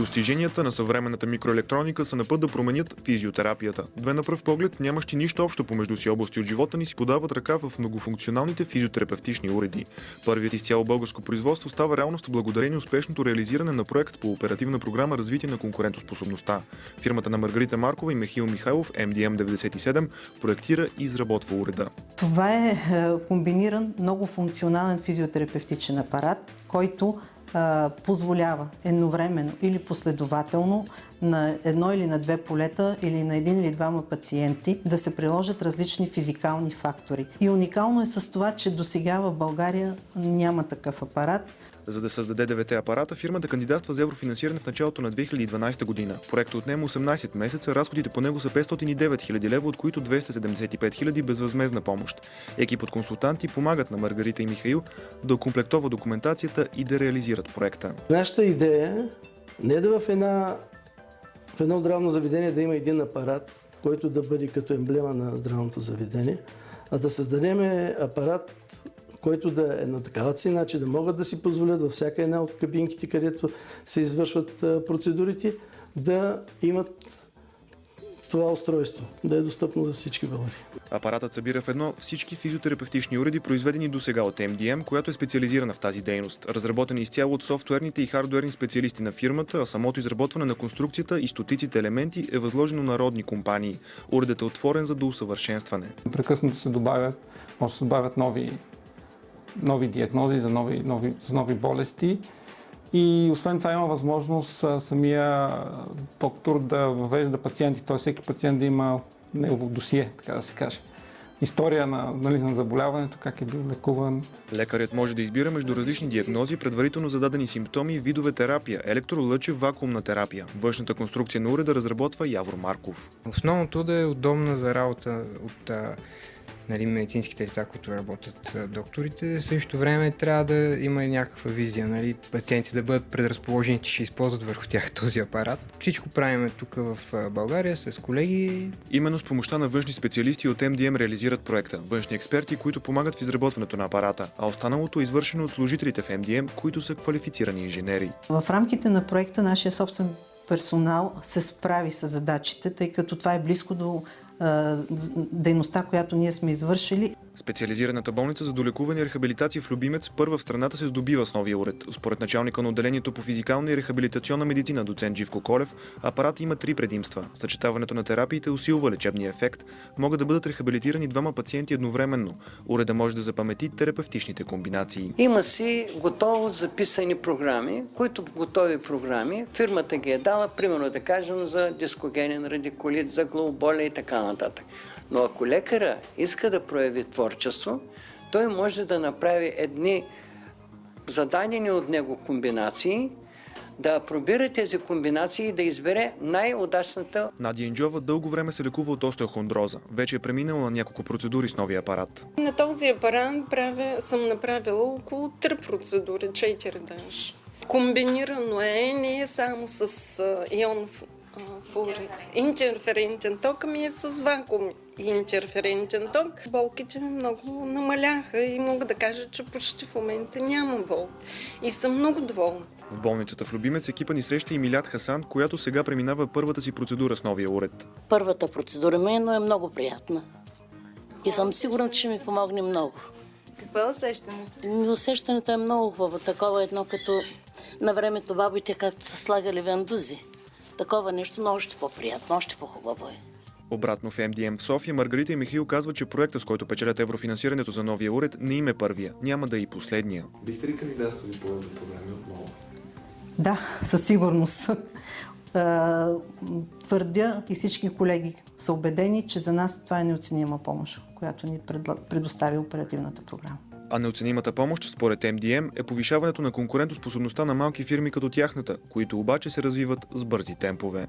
Достиженията на съвременната микроелектроника са на път да променят физиотерапията. Две на пръв поглед, нямащи нищо общо помежду си области от живота ни, си подават ръка в многофункционалните физиотерапевтични уреди. Първият изцяло българско производство става реалност благодарение успешното реализиране на проект по оперативна програма Развитие на конкурентоспособността. Фирмата на Маргарита Маркова и Михаил Михайлов, MDM-97, проектира и изработва уреда. Това е комбиниран многофункционален физиотерапевтичен апарат, който позволява едновременно или последователно на едно или на две полета или на един или двама пациенти да се приложат различни физикални фактори. И уникално е с това, че досега в България няма такъв апарат. За да създаде 9 апарата, фирмата кандидатства за еврофинансиране в началото на 2012 година. Проектът отнема 18 месеца, разходите по него са 509 000 лева, от които 275 000 безвъзмездна помощ. Екип от консултанти помагат на Маргарита и Михаил да окомплектова документацията и да реализират проекта. Нашата идея не е да в едно здравно заведение да има един апарат, който да бъде като емблема на здравното заведение, а да създадем апарат, който да е на такава цена, че да могат да си позволят във всяка една от кабинките, където се извършват процедурите, да имат това устройство, да е достъпно за всички българи. Апаратът събира в едно всички физиотерапевтични уреди, произведени досега от MDM, която е специализирана в тази дейност. Разработен изцяло от софтуерните и хардуерни специалисти на фирмата, а самото изработване на конструкцията и стотиците елементи е възложено на родни компании. Уредът е отворен за доусъвършенстване. Прекъснато се добавят нови диагнози за нови болести. И освен това има възможност самия доктор да въвежда пациенти, т.е. всеки пациент да има негово досие, така да се каже. История на заболяването, как е бил лекуван. Лекарят може да избира между различни диагнози, предварително зададени симптоми и видове терапия, електролъчев вакуумна терапия. Външната конструкция на уреда разработва Явор Марков. Основното да е удобна за работа от медицинските лица, които работят докторите. В същото време трябва да има някаква визия, пациентите да бъдат предразположени, че ще използват върху тях този апарат. Всичко правим тук в България с колеги. Именно с помощта на външни специалисти от MDM реализират проекта. Външни експерти, които помагат в изработването на апарата, а останалото е извършено от служителите в MDM, които са квалифицирани инженери. В рамките на проекта нашия собствен персонал се справи с задачите, тъй като това е близко до дейността, която ние сме извършили. Специализираната болница за долекуване и рехабилитация в Любимец първа в страната се здобива с новия уред. Според началника на отделението по физикална и рехабилитационна медицина доцент Живко Колев, апаратът има 3 предимства. Съчетаването на терапиите усилва лечебния ефект, могат да бъдат рехабилитирани 2 пациенти едновременно. Уредът може да запамети терапевтичните комбинации. Има си готово записани програми, които готови програми фирмата ги е дала, примерно да кажем за дискогенен радикулит, за главоболие и така нататък. Но ако лекара иска да прояви творчество, той може да направи едни зададени от него комбинации, да пробира тези комбинации и да избере най-удачната. Надя Инджова дълго време се лекува от остеохондроза. Вече е преминала на няколко процедури с новия апарат. На този апарат съм направила около 3 процедури, 4 даже. Комбинирано не е само с ион интерферентен ток, ами е с вакуум интерферентен ток. Болките много намаляха и мога да кажа, че почти в момента няма болки. И съм много доволна. В болницата в Любимец екипа ни среща и Милят Хасан, която сега преминава първата си процедура с новия уред. Първата процедура но е много приятна. И съм сигурна, че ми помогне много. Какво е усещането? Усещането е много хубаво. Такова едно като на времето бабите, както са слагали вандузи. Такова нещо, но още по-приятно, още по-хубаво е. Обратно в MDM в София, Маргарита и Михаил казват, че проектът, с който печелят еврофинансирането за новия уред, не им е първия. Няма да е и последния. Бихте ли кандидатствали по програми отново? Да, със сигурност. Твърдя и всички колеги са убедени, че за нас това е неоценима помощ, която ни предостави оперативната програма. А неоценимата помощ, според MDM, е повишаването на конкурентоспособността на малки фирми като тяхната, които обаче се развиват с бързи темпове.